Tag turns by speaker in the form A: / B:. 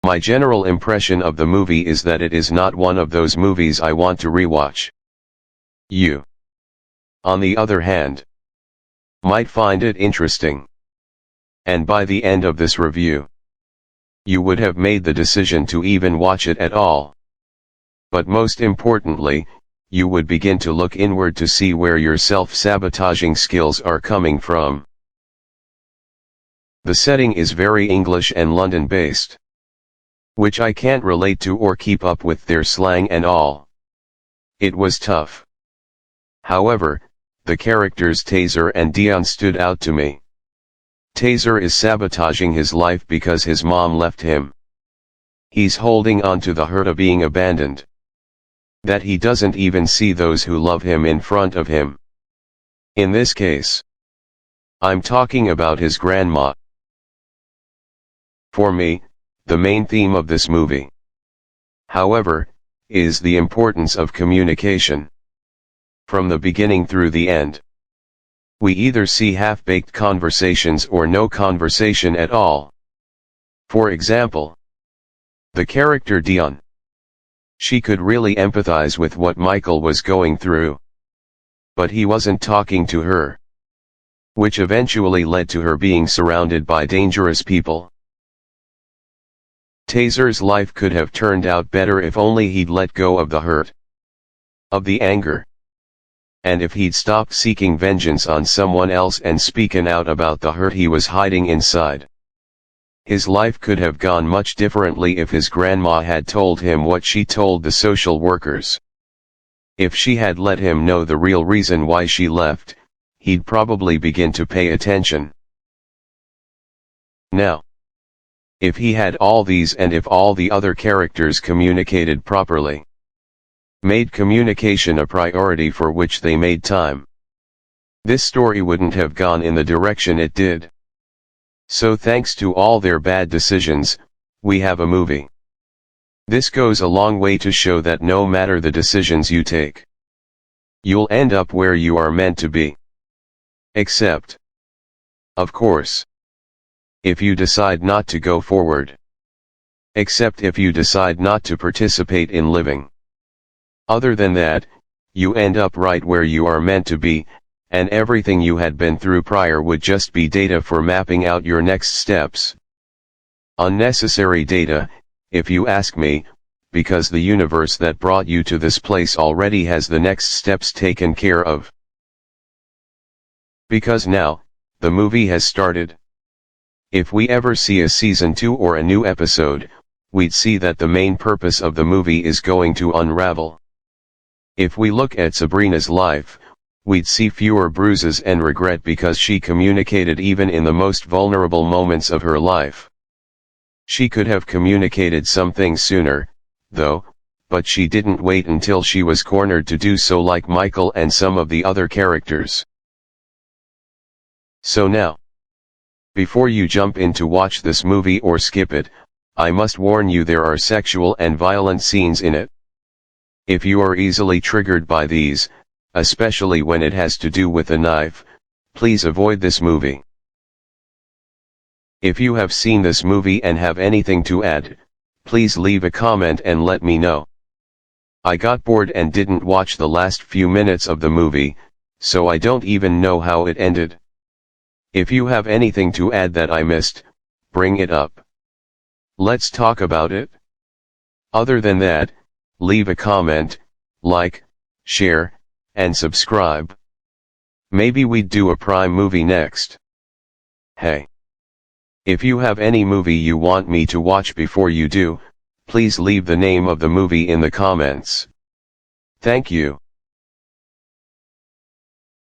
A: My general impression of the movie is that it is not one of those movies I want to rewatch. You, on the other hand, might find it interesting. And by the end of this review, you would have made the decision to even watch it at all. But most importantly, you would begin to look inward to see where your self-sabotaging skills are coming from. The setting is very English and London-based, which I can't relate to or keep up with their slang and all. It was tough. However, the characters Taser and Dion stood out to me. Taser is sabotaging his life because his mom left him. He's holding on to the hurt of being abandoned. That he doesn't even see those who love him in front of him. In this case, I'm talking about his grandma. For me, the main theme of this movie, however, is the importance of communication. From the beginning through the end, we either see half-baked conversations or no conversation at all. For example, the character Dion. She could really empathize with what Michael was going through. But he wasn't talking to her. Which eventually led to her being surrounded by dangerous people. Taser's life could have turned out better if only he'd let go of the hurt, of the anger. And if he'd stopped seeking vengeance on someone else and speaking out about the hurt he was hiding inside. His life could have gone much differently if his grandma had told him what she told the social workers. If she had let him know the real reason why she left, he'd probably begin to pay attention. Now, if he had all these and if all the other characters communicated properly, made communication a priority for which they made time, this story wouldn't have gone in the direction it did. So thanks to all their bad decisions, we have a movie. This goes a long way to show that no matter the decisions you take, you'll end up where you are meant to be. Except, of course, if you decide not to go forward. Except if you decide not to participate in living. Other than that, you end up right where you are meant to be, and everything you had been through prior would just be data for mapping out your next steps. Unnecessary data, if you ask me, because the universe that brought you to this place already has the next steps taken care of. Because now, the movie has started. If we ever see a season 2 or a new episode, we'd see that the main purpose of the movie is going to unravel. If we look at Sabrina's life, we'd see fewer bruises and regret because she communicated even in the most vulnerable moments of her life. She could have communicated something sooner, though, but she didn't wait until she was cornered to do so like Michael and some of the other characters. So now, before you jump in to watch this movie or skip it, I must warn you there are sexual and violent scenes in it. If you are easily triggered by these, especially when it has to do with a knife, please avoid this movie. If you have seen this movie and have anything to add, please leave a comment and let me know. I got bored and didn't watch the last few minutes of the movie, so I don't even know how it ended. If you have anything to add that I missed, bring it up. Let's talk about it. Other than that, leave a comment, like, share, and subscribe. Maybe we'd do a Prime movie next. Hey. If you have any movie you want me to watch before you do, please leave the name of the movie in the comments. Thank you.